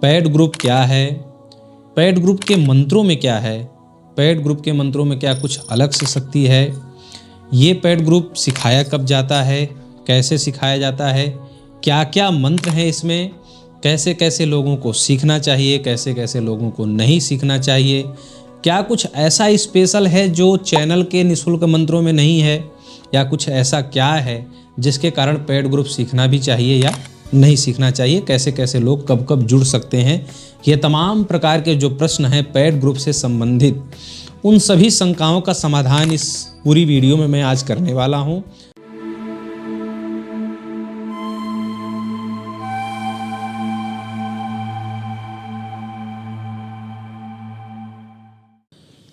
Pad group क्या है, pad group के मंत्रों में क्या है, पैड ग्रुप के मंत्रों में क्या कुछ अलग से शक्ति है, ये पैड ग्रुप सिखाया कब जाता है, कैसे सिखाया जाता है, क्या क्या मंत्र हैं इसमें, कैसे कैसे लोगों को सीखना चाहिए, कैसे कैसे लोगों को नहीं सीखना चाहिए, क्या कुछ ऐसा स्पेशल है जो चैनल के निःशुल्क मंत्रों में नहीं है, या कुछ ऐसा क्या है जिसके कारण पैड ग्रुप सीखना भी चाहिए या नहीं सीखना चाहिए, कैसे कैसे लोग कब कब जुड़ सकते हैं। ये तमाम प्रकार के जो प्रश्न हैं पैड ग्रुप से संबंधित, उन सभी शंकाओं का समाधान इस पूरी वीडियो में मैं आज करने वाला हूं।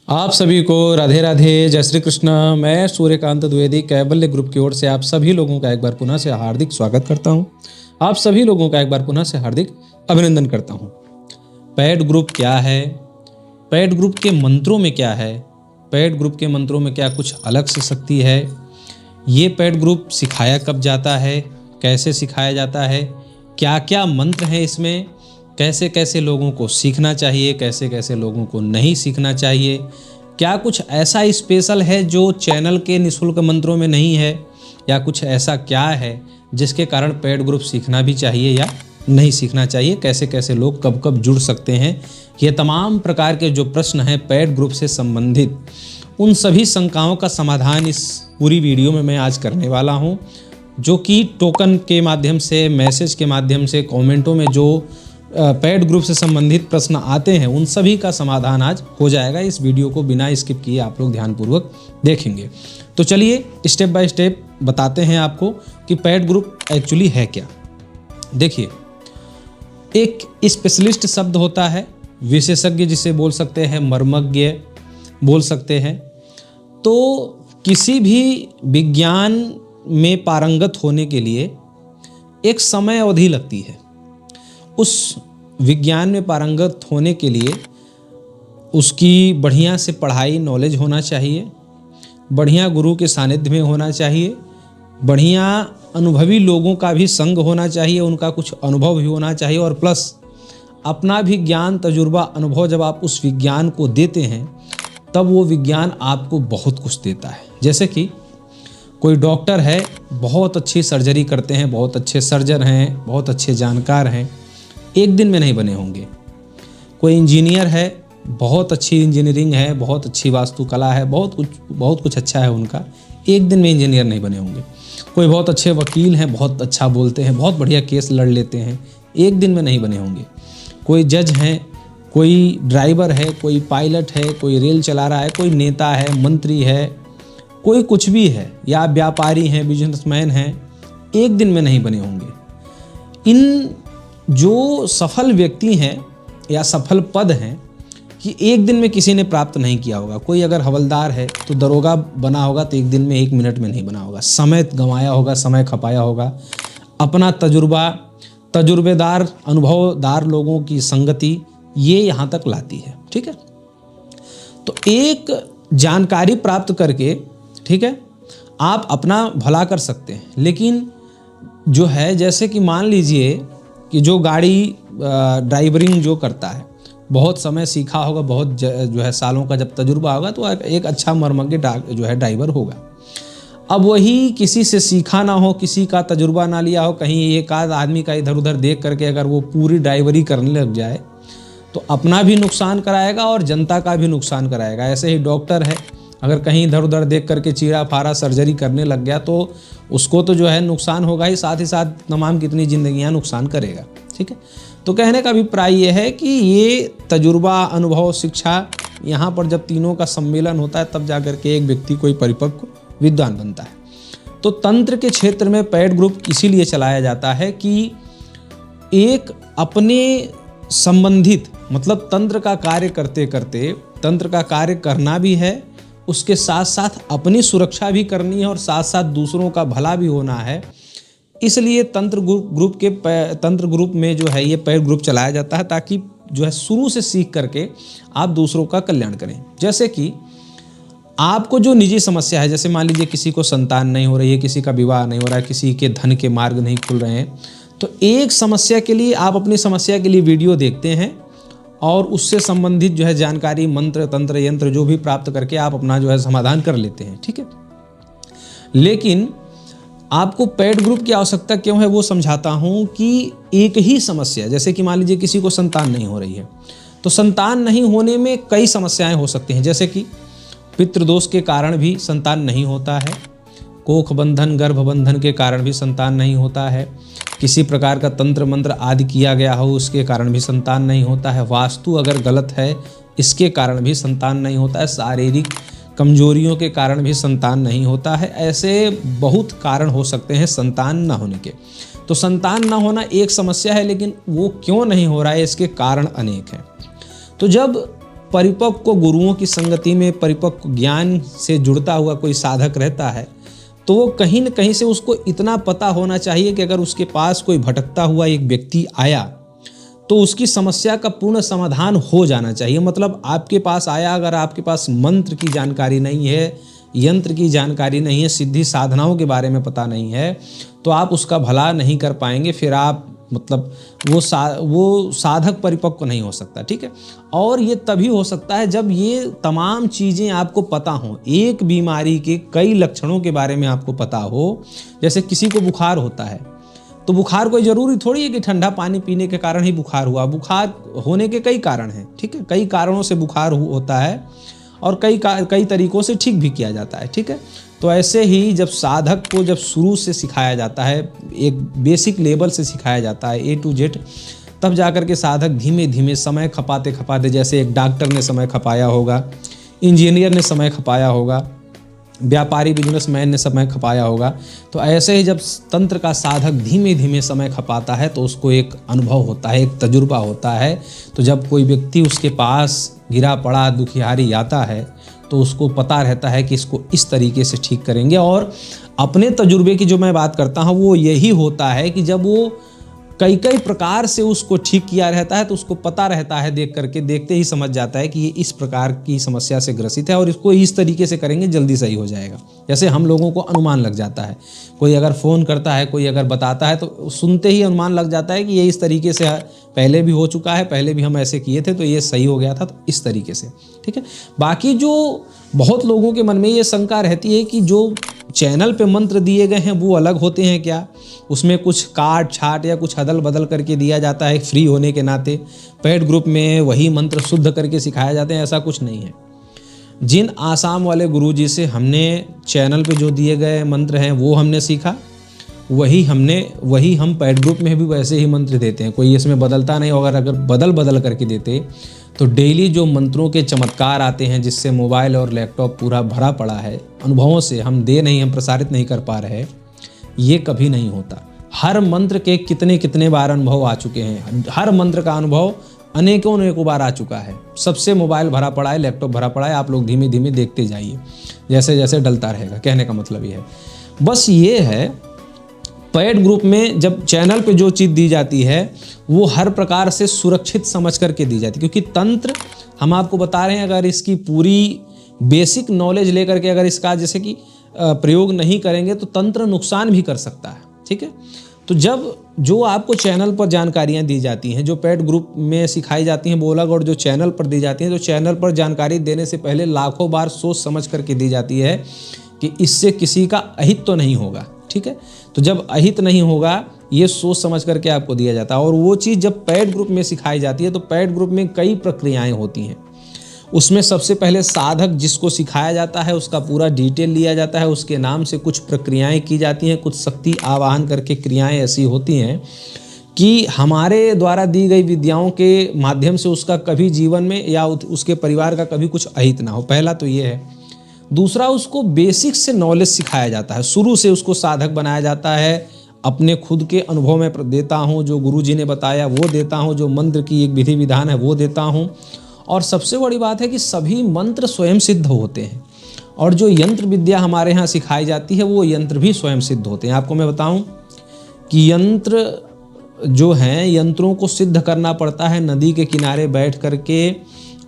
आप सभी को राधे राधे, जय श्री कृष्ण। मैं सूर्यकांत द्विवेदी कैवल्य ग्रुप की ओर से आप सभी लोगों का एक बार पुनः से हार्दिक स्वागत करता हूं। आप सभी लोगों का एक बार पुनः से हार्दिक अभिनंदन करता हूं। पैड ग्रुप क्या है, पैड ग्रुप के मंत्रों में क्या है, पैड ग्रुप के मंत्रों में क्या कुछ अलग से शक्ति है, ये पैड ग्रुप सिखाया कब जाता है, कैसे सिखाया जाता है, क्या क्या मंत्र हैं इसमें, कैसे कैसे लोगों को सीखना चाहिए, कैसे कैसे लोगों को नहीं सीखना चाहिए, क्या कुछ ऐसा स्पेशल है जो चैनल के निःशुल्क मंत्रों में नहीं है, या कुछ ऐसा क्या है जिसके कारण पैड ग्रुप सीखना भी चाहिए या नहीं सीखना चाहिए, कैसे कैसे लोग कब कब जुड़ सकते हैं। ये तमाम प्रकार के जो प्रश्न हैं पैड ग्रुप से संबंधित, उन सभी शंकाओं का समाधान इस पूरी वीडियो में मैं आज करने वाला हूँ, जो कि टोकन के माध्यम से, मैसेज के माध्यम से, कमेंटों में जो पैड ग्रुप से संबंधित प्रश्न आते हैं उन सभी का समाधान आज हो जाएगा। इस वीडियो को बिना स्किप किए आप लोग ध्यानपूर्वक देखेंगे। तो चलिए स्टेप बाय स्टेप बताते हैं आपको कि पैड ग्रुप एक्चुअली है क्या। देखिए, एक स्पेशलिस्ट शब्द होता है, विशेषज्ञ जिसे बोल सकते हैं, मर्मज्ञ बोल सकते हैं। तो किसी भी विज्ञान में पारंगत होने के लिए एक समय अवधि लगती है। उस विज्ञान में पारंगत होने के लिए उसकी बढ़िया से पढ़ाई, नॉलेज होना चाहिए, बढ़िया गुरु के सानिध्य में होना चाहिए, बढ़िया अनुभवी लोगों का भी संग होना चाहिए, उनका कुछ अनुभव भी होना चाहिए, और प्लस अपना भी ज्ञान, तजुर्बा, अनुभव जब आप उस विज्ञान को देते हैं तब वो विज्ञान आपको बहुत कुछ देता है। जैसे कि कोई डॉक्टर है, बहुत अच्छी सर्जरी करते हैं, बहुत अच्छे सर्जन हैं, बहुत अच्छे जानकार हैं, एक दिन में नहीं बने होंगे। कोई इंजीनियर है, बहुत अच्छी इंजीनियरिंग है, बहुत अच्छी वास्तुकला है, बहुत कुछ अच्छा है उनका, एक दिन में इंजीनियर नहीं बने होंगे। कोई बहुत अच्छे वकील हैं, बहुत अच्छा बोलते हैं, बहुत बढ़िया केस लड़ लेते हैं, एक दिन में नहीं बने होंगे। कोई जज हैं, कोई ड्राइवर है, कोई पायलट है, कोई रेल चला रहा है, कोई नेता है, मंत्री है, कोई कुछ भी है, या व्यापारी हैं, बिजनेसमैन हैं, एक दिन में नहीं बने होंगे। इन जो सफल व्यक्ति हैं या सफल पद हैं कि एक दिन में किसी ने प्राप्त नहीं किया होगा। कोई अगर हवलदार है तो दरोगा बना होगा तो एक दिन में, एक मिनट में नहीं बना होगा। समय गंवाया होगा, समय खपाया होगा, अपना तजुर्बा, तजुर्बेदार, अनुभवदार लोगों की संगति, ये यहाँ तक लाती है। ठीक है, तो एक जानकारी प्राप्त करके, ठीक है, आप अपना भला कर सकते हैं। लेकिन जो है, जैसे कि मान लीजिए कि जो गाड़ी ड्राइवरिंग जो करता है, बहुत समय सीखा होगा, बहुत जो है सालों का जब तजुर्बा होगा, तो एक अच्छा मर्मज्ञ जो है ड्राइवर होगा। अब वही किसी से सीखा ना हो, किसी का तजुर्बा ना लिया हो, कहीं एक आध आदमी का इधर उधर देख करके अगर वो पूरी ड्राइवरी करने लग जाए तो अपना भी नुकसान कराएगा और जनता का भी नुकसान कराएगा। ऐसे ही डॉक्टर है, अगर कहीं इधर उधर देख करके चीरा फारा सर्जरी करने लग गया तो उसको तो जो है नुकसान होगा ही साथ तमाम कितनी जिंदगियां नुकसान करेगा। ठीक है, तो कहने का अभिप्राय ये है कि ये तजुर्बा, अनुभव, शिक्षा, यहाँ पर जब तीनों का सम्मेलन होता है तब जाकर के एक व्यक्ति कोई परिपक्व विद्वान बनता है। तो तंत्र के क्षेत्र में पैड ग्रुप इसीलिए चलाया जाता है कि एक अपने संबंधित, मतलब तंत्र का कार्य करते करते, तंत्र का कार्य करना भी है, उसके साथ साथ अपनी सुरक्षा भी करनी है और साथ साथ दूसरों का भला भी होना है। इसलिए तंत्र ग्रुप में जो है ये पैड ग्रुप चलाया जाता है, ताकि जो है शुरू से सीख करके आप दूसरों का कल्याण करें। जैसे कि आपको जो निजी समस्या है, जैसे मान लीजिए किसी को संतान नहीं हो रही है, किसी का विवाह नहीं हो रहा है, किसी के धन के मार्ग नहीं खुल रहे हैं, तो एक समस्या के लिए आप अपनी समस्या के लिए वीडियो देखते हैं और उससे संबंधित जो है जानकारी, मंत्र, तंत्र, यंत्र जो भी प्राप्त करके आप अपना जो है समाधान कर लेते हैं, ठीक है। लेकिन आपको पेड ग्रुप की आवश्यकता क्यों है वो समझाता हूँ कि एक ही समस्या, जैसे कि मान लीजिए किसी को संतान नहीं हो रही है, तो संतान नहीं होने में कई समस्याएं हो सकती हैं, जैसे कि पितृदोष के कारण भी संतान नहीं होता है, कोख बंधन, गर्भ बंधन के कारण भी संतान नहीं होता है, किसी प्रकार का तंत्र मंत्र आदि किया गया हो उसके कारण भी संतान नहीं होता है, वास्तु अगर गलत है इसके कारण भी संतान नहीं होता है, शारीरिक कमजोरियों के कारण भी संतान नहीं होता है। ऐसे बहुत कारण हो सकते हैं संतान न होने के। तो संतान न होना एक समस्या है, लेकिन वो क्यों नहीं हो रहा है इसके कारण अनेक हैं। तो जब परिपक्व गुरुओं की संगति में परिपक्व ज्ञान से जुड़ता हुआ कोई साधक रहता है, तो वो कहीं न कहीं से उसको इतना पता होना चाहिए कि अगर उसके पास कोई भटकता हुआ एक व्यक्ति आया तो उसकी समस्या का पूर्ण समाधान हो जाना चाहिए। मतलब आपके पास आया, अगर आपके पास मंत्र की जानकारी नहीं है, यंत्र की जानकारी नहीं है, सिद्धि साधनाओं के बारे में पता नहीं है, तो आप उसका भला नहीं कर पाएंगे। फिर आप मतलब वो साधक परिपक्व नहीं हो सकता, ठीक है। और ये तभी हो सकता है जब ये तमाम चीज़ें आपको पता हों, एक बीमारी के कई लक्षणों के बारे में आपको पता हो। जैसे किसी को बुखार होता है, तो बुखार कोई ज़रूरी थोड़ी है कि ठंडा पानी पीने के कारण ही बुखार हुआ। बुखार होने के कई कारण हैं, ठीक है। कई कारणों से बुखार होता है और कई तरीक़ों से ठीक भी किया जाता है, ठीक है। तो ऐसे ही जब साधक को जब शुरू से सिखाया जाता है, एक बेसिक लेवल से सिखाया जाता है A to Z, तब जाकर के साधक धीमे धीमे समय खपाते खपाते, जैसे एक डॉक्टर ने समय खपाया होगा, इंजीनियर ने समय खपाया होगा, व्यापारी बिजनेसमैन ने समय खपाया होगा, तो ऐसे ही जब तंत्र का साधक धीमे धीमे समय खपाता है तो उसको एक अनुभव होता है, एक तजुर्बा होता है। तो जब कोई व्यक्ति उसके पास गिरा पड़ा दुखिहारी आता है तो उसको पता रहता है कि इसको इस तरीके से ठीक करेंगे। और अपने तजुर्बे की जो मैं बात करता हूँ वो यही होता है कि जब वो कई प्रकार से उसको ठीक किया रहता है तो उसको पता रहता है, देखते ही समझ जाता है कि ये इस प्रकार की समस्या से ग्रसित है और इसको इस तरीके से करेंगे जल्दी सही हो जाएगा। जैसे हम लोगों को अनुमान लग जाता है, कोई अगर फ़ोन करता है, कोई अगर बताता है तो सुनते ही अनुमान लग जाता है कि ये इस तरीके से पहले भी हो चुका है, पहले भी हम ऐसे किए थे तो ये सही हो गया था, तो इस तरीके से, ठीक है। बाकी जो बहुत लोगों के मन में ये शंका रहती है कि जो चैनल पे मंत्र दिए गए हैं वो अलग होते हैं क्या, उसमें कुछ काट छाट या कुछ अदल बदल करके दिया जाता है फ्री होने के नाते, पेड ग्रुप में वही मंत्र शुद्ध करके सिखाए जाते हैं, ऐसा कुछ नहीं है। जिन आसाम वाले गुरुजी से हमने चैनल पे जो दिए गए मंत्र हैं वो हमने सीखा, वही हम पेड ग्रुप में भी वैसे ही मंत्र देते हैं, कोई इसमें बदलता नहीं। और अगर बदल करके देते तो डेली जो मंत्रों के चमत्कार आते हैं जिससे मोबाइल और लैपटॉप पूरा भरा पड़ा है, अनुभवों से हम प्रसारित नहीं कर पा रहे, ये कभी नहीं होता। हर मंत्र के कितने बार अनुभव आ चुके हैं, हर मंत्र का अनुभव अनेकों बार आ चुका है। सबसे मोबाइल भरा पड़ा है, लैपटॉप भरा पड़ा है, आप लोग धीमे धीमे देखते जाइए, जैसे जैसे डलता रहेगा। कहने का मतलब ये है, बस ये है पेड ग्रुप में जब चैनल पे जो चीज़ दी जाती है वो हर प्रकार से सुरक्षित समझ करके दी जाती है, क्योंकि तंत्र हम आपको बता रहे हैं, अगर इसकी पूरी बेसिक नॉलेज लेकर के अगर इसका जैसे कि प्रयोग नहीं करेंगे तो तंत्र नुकसान भी कर सकता है, ठीक है। तो जब जो आपको चैनल पर जानकारियां दी जाती हैं, जो पेड ग्रुप में सिखाई जाती हैं वो अलग, और जो चैनल पर दी जाती हैं, तो चैनल पर जानकारी देने से पहले लाखों बार सोच समझ करके दी जाती है कि इससे किसी का अहित तो नहीं होगा, ठीक है। तो जब अहित नहीं होगा ये सोच समझ करके आपको दिया जाता है। और वो चीज़ जब पेड ग्रुप में सिखाई जाती है तो पेड ग्रुप में कई प्रक्रियाएं होती हैं। उसमें सबसे पहले साधक जिसको सिखाया जाता है उसका पूरा डिटेल लिया जाता है, उसके नाम से कुछ प्रक्रियाएं की जाती हैं, कुछ शक्ति आवाहन करके क्रियाएं ऐसी होती हैं कि हमारे द्वारा दी गई विद्याओं के माध्यम से उसका कभी जीवन में या उसके परिवार का कभी कुछ अहित ना हो। पहला तो ये है। दूसरा, उसको बेसिक से नॉलेज सिखाया जाता है, शुरू से उसको साधक बनाया जाता है। अपने खुद के अनुभव में देता हूँ, जो गुरुजी ने बताया वो देता हूँ, जो मंत्र की एक विधि विधान है वो देता हूँ। और सबसे बड़ी बात है कि सभी मंत्र स्वयं सिद्ध होते हैं, और जो यंत्र विद्या हमारे यहाँ सिखाई जाती है वो यंत्र भी स्वयं सिद्ध होते हैं। आपको मैं बताऊं कि यंत्र जो हैं, यंत्रों को सिद्ध करना पड़ता है नदी के किनारे बैठ करके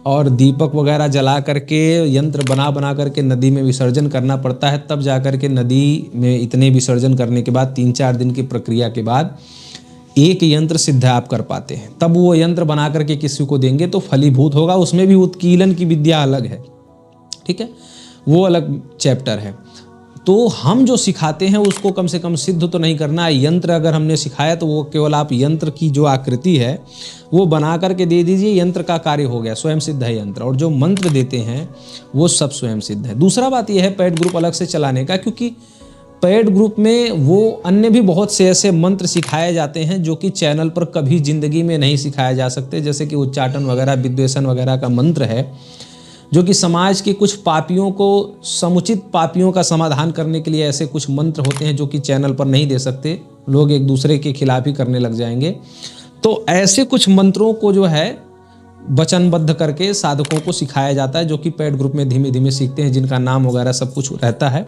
और दीपक वगैरह जला करके, यंत्र बना करके नदी में विसर्जन करना पड़ता है। तब जा कर के नदी में इतने विसर्जन करने के बाद 3-4 दिन की प्रक्रिया के बाद एक यंत्र सिद्ध आप कर पाते हैं, तब वो यंत्र बना करके किसी को देंगे तो फलीभूत होगा। उसमें भी उत्कीलन की विद्या अलग है, ठीक है, वो अलग चैप्टर है। तो हम जो सिखाते हैं उसको कम से कम सिद्ध तो नहीं करना है। यंत्र अगर हमने सिखाया तो वो केवल आप यंत्र की जो आकृति है वो बना करके दे दीजिए, यंत्र का कार्य हो गया, स्वयं सिद्ध है यंत्र। और जो मंत्र देते हैं वो सब स्वयं सिद्ध है। दूसरा बात यह है पेड ग्रुप अलग से चलाने का, क्योंकि पेड ग्रुप में वो अन्य भी बहुत से ऐसे मंत्र सिखाए जाते हैं जो कि चैनल पर कभी जिंदगी में नहीं सिखाए जा सकते, जैसे कि उच्चाटन वगैरह, विद्वेषण वगैरह का मंत्र है, जो कि समाज के कुछ पापियों को, समुचित पापियों का समाधान करने के लिए ऐसे कुछ मंत्र होते हैं जो कि चैनल पर नहीं दे सकते, लोग एक दूसरे के खिलाफ ही करने लग जाएंगे। तो ऐसे कुछ मंत्रों को जो है वचनबद्ध करके साधकों को सिखाया जाता है, जो कि पेड ग्रुप में धीमे धीमे सीखते हैं, जिनका नाम वगैरह सब कुछ रहता है,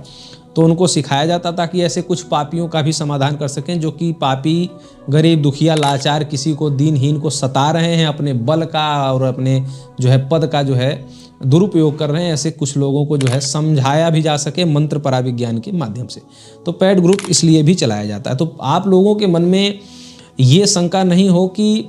तो उनको सिखाया जाता ताकि ऐसे कुछ पापियों का भी समाधान कर सकें, जो कि पापी, गरीब, दुखिया, लाचार, किसी को दीनहीन को सता रहे हैं, अपने बल का और अपने जो है पद का जो है दुरुपयोग कर रहे हैं, ऐसे कुछ लोगों को जो है समझाया भी जा सके मंत्र पराविज्ञान के माध्यम से। तो पेड ग्रुप इसलिए भी चलाया जाता है। तो आप लोगों के मन में ये शंका नहीं हो कि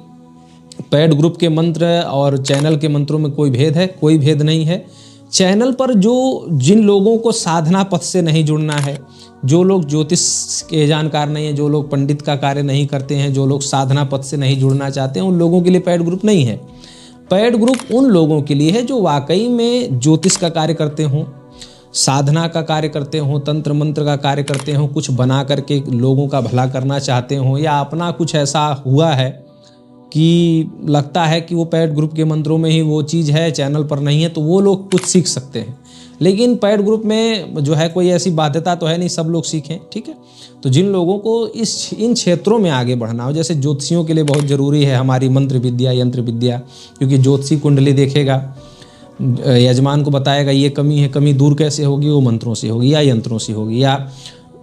पेड ग्रुप के मंत्र और चैनल के मंत्रों में कोई भेद है, कोई भेद नहीं है। चैनल पर जिन लोगों को साधना पथ से नहीं जुड़ना है, जो लोग ज्योतिष के जानकार नहीं है, जो लोग पंडित का कार्य नहीं करते हैं, जो लोग साधना पथ से नहीं जुड़ना चाहते हैं, उन लोगों के लिए पेड ग्रुप नहीं है। पेड ग्रुप उन लोगों के लिए है जो वाकई में ज्योतिष का कार्य करते हों, साधना का कार्य करते हों, तंत्र मंत्र का कार्य करते हों, कुछ बना करके लोगों का भला करना चाहते हों, या अपना कुछ ऐसा हुआ है कि लगता है कि वो पेड ग्रुप के मंत्रों में ही वो चीज़ है, चैनल पर नहीं है, तो वो लोग कुछ सीख सकते हैं। लेकिन पेड ग्रुप में जो है कोई ऐसी बाध्यता तो है नहीं, सब लोग सीखें, ठीक है। तो जिन लोगों को इन क्षेत्रों में आगे बढ़ना हो, जैसे ज्योतिषियों के लिए बहुत ज़रूरी है हमारी मंत्र विद्या, यंत्र विद्या, क्योंकि ज्योतिषी कुंडली देखेगा, यजमान को बताएगा ये कमी है, कमी दूर कैसे होगी, वो मंत्रों से होगी या यंत्रों से होगी। या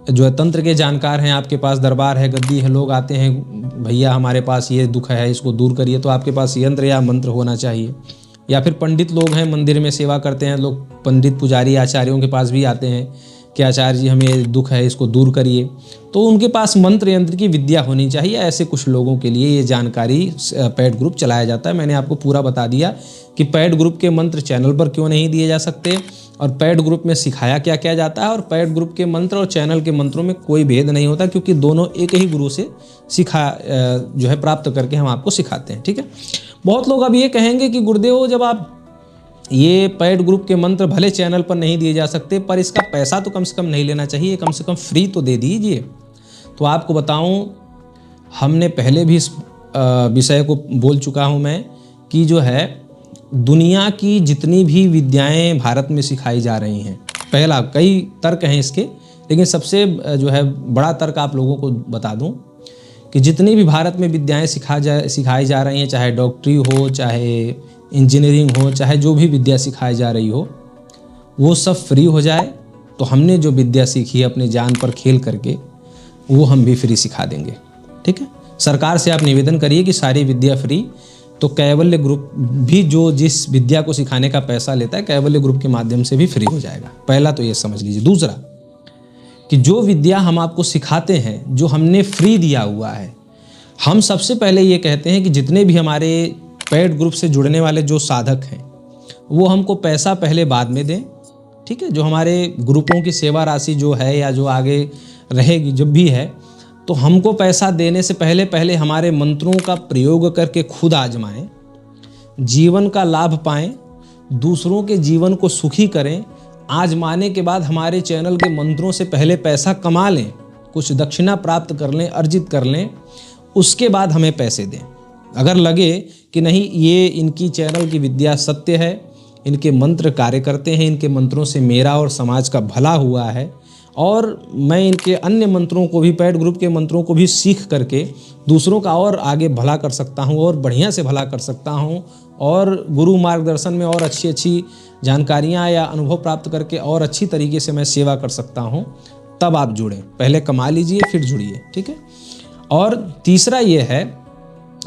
जो है तंत्र के जानकार हैं, आपके पास दरबार है, गद्दी है, लोग आते हैं, भैया हमारे पास ये दुख है, इसको दूर करिए, तो आपके पास यंत्र या मंत्र होना चाहिए। या फिर पंडित लोग हैं, मंदिर में सेवा करते हैं लोग, पंडित पुजारी आचार्यों के पास भी आते हैं कि आचार्य जी हमें दुख है, इसको दूर करिए, तो उनके पास मंत्र यंत्र की विद्या होनी चाहिए। ऐसे कुछ लोगों के लिए ये जानकारी पेड ग्रुप चलाया जाता है। मैंने आपको पूरा बता दिया कि पेड ग्रुप के मंत्र चैनल पर क्यों नहीं दिए जा सकते, और पेड ग्रुप में सिखाया क्या क्या जाता है, और पेड ग्रुप के मंत्र और चैनल के मंत्रों में कोई भेद नहीं होता, क्योंकि दोनों एक ही गुरु से जो है प्राप्त करके हम आपको सिखाते हैं, ठीक है। बहुत लोग अब ये कहेंगे कि गुरुदेव, जब आप ये पेड ग्रुप के मंत्र भले चैनल पर नहीं दिए जा सकते, पर इसका पैसा तो कम से कम नहीं लेना चाहिए, कम से कम फ्री तो दे दीजिए। तो आपको बताऊं, हमने पहले भी इस विषय को बोल चुका हूं मैं कि जो है दुनिया की जितनी भी विद्याएं भारत में सिखाई जा रही हैं, पहला, कई तर्क हैं इसके, लेकिन सबसे जो है बड़ा तर्क आप लोगों को बता दूं कि जितनी भी भारत में विद्याएं सिखाई जा रही हैं, चाहे डॉक्टरी हो, चाहे इंजीनियरिंग हो, चाहे जो भी विद्या सिखाई जा रही हो, वो सब फ्री हो जाए तो हमने जो विद्या सीखी है अपने जान पर खेल करके, वो हम भी फ्री सिखा देंगे, ठीक है। सरकार से आप निवेदन करिए कि सारी विद्या फ्री, तो कैवल्य ग्रुप भी जो जिस विद्या को सिखाने का पैसा लेता है, कैवल्य ग्रुप के माध्यम से भी फ्री हो जाएगा। पहला तो ये समझ लीजिए। दूसरा कि जो विद्या हम आपको सिखाते हैं, जो हमने फ्री दिया हुआ है, हम सबसे पहले ये कहते हैं कि जितने भी हमारे पेड ग्रुप से जुड़ने वाले जो साधक हैं, वो हमको पैसा पहले बाद में दें, ठीक है। जो हमारे ग्रुपों की सेवा राशि जो है या जो आगे रहेगी जब भी है, तो हमको पैसा देने से पहले हमारे मंत्रों का प्रयोग करके खुद आजमाएं, जीवन का लाभ पाएं, दूसरों के जीवन को सुखी करें। आजमाने के बाद हमारे चैनल के मंत्रों से पहले पैसा कमा लें, कुछ दक्षिणा प्राप्त कर लें, अर्जित कर लें, उसके बाद हमें पैसे दें। अगर लगे कि नहीं, ये इनकी चैनल की विद्या सत्य है, इनके मंत्र कार्य करते हैं, इनके मंत्रों से मेरा और समाज का भला हुआ है, और मैं इनके अन्य मंत्रों को भी, पेड ग्रुप के मंत्रों को भी सीख करके दूसरों का और आगे भला कर सकता हूँ, और बढ़िया से भला कर सकता हूँ, और गुरु मार्गदर्शन में और अच्छी अच्छी जानकारियाँ या अनुभव प्राप्त करके और अच्छी तरीके से मैं सेवा कर सकता हूँ, तब आप जुड़ें। पहले कमा लीजिए फिर जुड़िए, ठीक है। और तीसरा ये है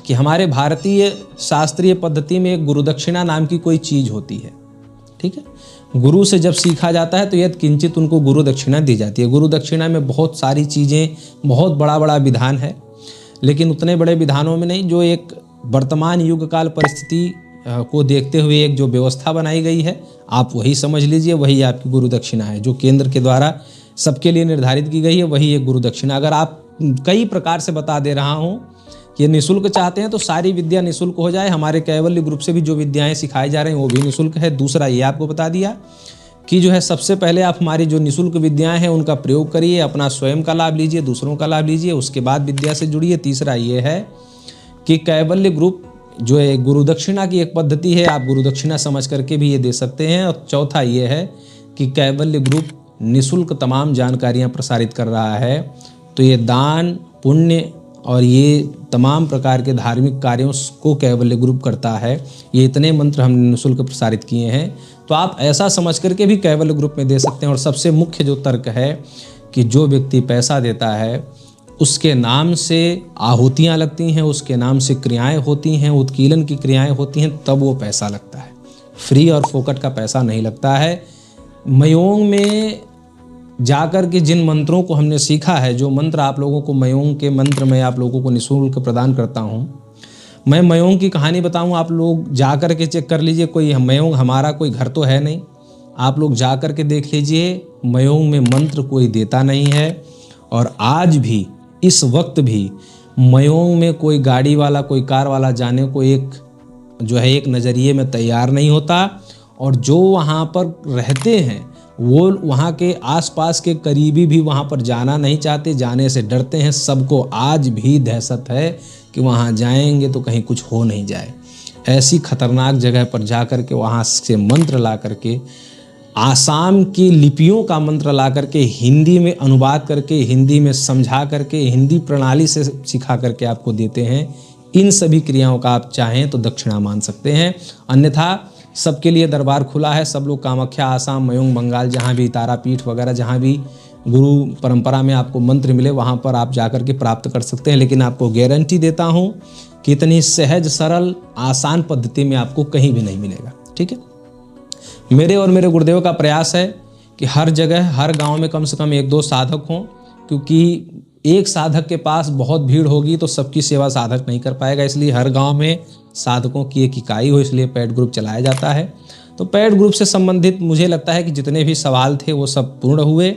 कि हमारे भारतीय शास्त्रीय पद्धति में एक गुरुदक्षिणा नाम की कोई चीज़ होती है, ठीक है। गुरु से जब सीखा जाता है तो यद किंचित उनको गुरु दक्षिणा दी जाती है। गुरु दक्षिणा में बहुत सारी चीज़ें, बहुत बड़ा बड़ा विधान है, लेकिन उतने बड़े विधानों में नहीं, जो एक वर्तमान युग काल परिस्थिति को देखते हुए एक जो व्यवस्था बनाई गई है, आप वही समझ लीजिए, वही आपकी गुरु दक्षिणा है। जो केंद्र के द्वारा सबके लिए निर्धारित की गई है, वही एक गुरु दक्षिणा। अगर आप कई प्रकार से बता दे रहा हूँ कि निःशुल्क चाहते हैं तो सारी विद्या निःशुल्क हो जाए। हमारे कैवल्य ग्रुप से भी जो विद्याएं सिखाई जा रही हैं वो भी निःशुल्क है। दूसरा ये आपको बता दिया कि जो है सबसे पहले आप हमारी जो निःशुल्क विद्याएं हैं उनका प्रयोग करिए, अपना स्वयं का लाभ लीजिए, दूसरों का लाभ लीजिए, उसके बाद विद्या से जुड़िए। तीसरा ये है कि कैवल्य ग्रुप जो है गुरु दक्षिणा की एक पद्धति है, आप गुरु दक्षिणा समझ करके भी ये दे सकते हैं। और चौथा ये है कि कैवल्य ग्रुप निःशुल्क तमाम जानकारियाँ प्रसारित कर रहा है। तो ये दान पुण्य और ये तमाम प्रकार के धार्मिक कार्यों को कैवल्य ग्रुप करता है। ये इतने मंत्र हमने निःशुल्क प्रसारित किए हैं, तो आप ऐसा समझ करके भी कैवल्य ग्रुप में दे सकते हैं। और सबसे मुख्य जो तर्क है कि जो व्यक्ति पैसा देता है उसके नाम से आहुतियाँ लगती हैं, उसके नाम से क्रियाएं होती हैं, उत्कीलन की क्रियाएं होती हैं, तब वो पैसा लगता है। फ्री और फोकट का पैसा नहीं लगता है। मयोंग में जाकर के जिन मंत्रों को हमने सीखा है, जो मंत्र आप लोगों को मयोंग के मंत्र मैं आप लोगों को निःशुल्क प्रदान करता हूँ। मैं मयोंग की कहानी बताऊँ, आप लोग जा कर के चेक कर लीजिए। कोई मयोंग हमारा कोई घर तो है नहीं, आप लोग जा कर के देख लीजिए। मयोंग में मंत्र कोई देता नहीं है। और आज भी इस वक्त भी मयोंग में कोई गाड़ी वाला कोई कार वाला जाने को एक जो है एक नज़रिए में तैयार नहीं होता। और जो वहाँ पर रहते हैं वो वहाँ के आसपास के करीबी भी वहाँ पर जाना नहीं चाहते, जाने से डरते हैं। सबको आज भी दहशत है कि वहाँ जाएंगे तो कहीं कुछ हो नहीं जाए। ऐसी खतरनाक जगह पर जा कर के वहाँ से मंत्र ला करके, आसाम की लिपियों का मंत्र ला करके हिंदी में अनुवाद करके, हिंदी में समझा करके, हिंदी प्रणाली से सिखा करके आपको देते हैं। इन सभी क्रियाओं का आप चाहें तो दक्षिणा मान सकते हैं, अन्यथा सबके लिए दरबार खुला है। सब लोग कामाख्या, आसाम, मयोंग, बंगाल, जहाँ भी तारापीठ वगैरह जहाँ भी गुरु परंपरा में आपको मंत्र मिले वहाँ पर आप जाकर के प्राप्त कर सकते हैं। लेकिन आपको गारंटी देता हूँ कि इतनी सहज सरल आसान पद्धति में आपको कहीं भी नहीं मिलेगा। ठीक है, मेरे और मेरे गुरुदेव का प्रयास है कि हर जगह हर गांव में कम से कम 1-2 साधक हों, क्योंकि एक साधक के पास बहुत भीड़ होगी तो सबकी सेवा साधक नहीं कर पाएगा। इसलिए हर गांव में साधकों की एक इकाई हो, इसलिए पेड ग्रुप चलाया जाता है। तो पेड ग्रुप से संबंधित मुझे लगता है कि जितने भी सवाल थे वो सब पूर्ण हुए।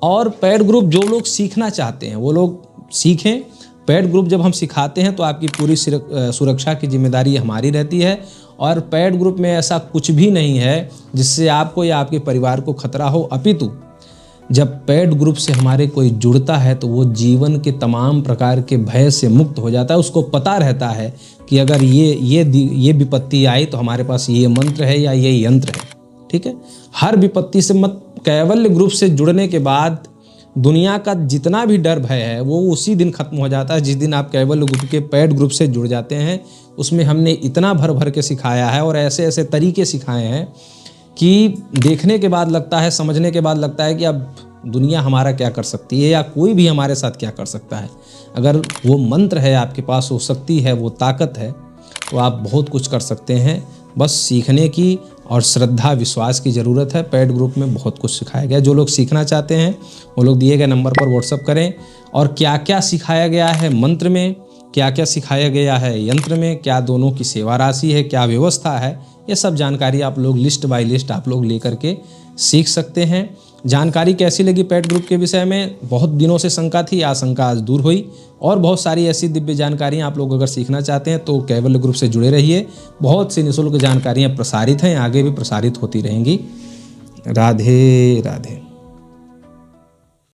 और पेड ग्रुप जो लोग सीखना चाहते हैं वो लोग सीखें। पेड ग्रुप जब हम सिखाते हैं तो आपकी पूरी सुरक्षा की जिम्मेदारी हमारी रहती है। और पेड ग्रुप में ऐसा कुछ भी नहीं है जिससे आपको या आपके परिवार को खतरा हो, अपितु जब पेड ग्रुप से हमारे कोई जुड़ता है तो वो जीवन के तमाम प्रकार के भय से मुक्त हो जाता है। उसको पता रहता है कि अगर ये विपत्ति आई तो हमारे पास ये मंत्र है या ये यंत्र है। ठीक है, हर विपत्ति से मत कैवल्य ग्रुप से जुड़ने के बाद दुनिया का जितना भी डर भय है वो उसी दिन खत्म हो जाता है जिस दिन आप कैवल्य ग्रुप के पेड ग्रुप से जुड़ जाते हैं। उसमें हमने इतना भर भर के सिखाया है और ऐसे ऐसे तरीके सिखाए हैं कि देखने के बाद लगता है, समझने के बाद लगता है कि अब दुनिया हमारा क्या कर सकती है या कोई भी हमारे साथ क्या कर सकता है। अगर वो मंत्र है आपके पास, वो शक्ति है, वो ताकत है, तो आप बहुत कुछ कर सकते हैं। बस सीखने की और श्रद्धा विश्वास की ज़रूरत है। पेड ग्रुप में बहुत कुछ सिखाया गया। जो लोग सीखना चाहते हैं वो लोग दिए गए नंबर पर व्हाट्सअप करें। और क्या क्या सिखाया गया है मंत्र में, क्या क्या सिखाया गया है यंत्र में, क्या दोनों की सेवा राशि है, क्या व्यवस्था है, ये सब जानकारी आप लोग लिस्ट बाय लिस्ट आप लोग लेकर के सीख सकते हैं। जानकारी कैसी लगी पेड ग्रुप के विषय में? बहुत दिनों से शंका थी, आशंका आज दूर हुई। और बहुत सारी ऐसी दिव्य जानकारियाँ आप लोग अगर सीखना चाहते हैं तो कैवल्य ग्रुप से जुड़े रहिए। बहुत सी निःशुल्क जानकारियाँ प्रसारित हैं, आगे भी प्रसारित होती रहेंगी। राधे राधे।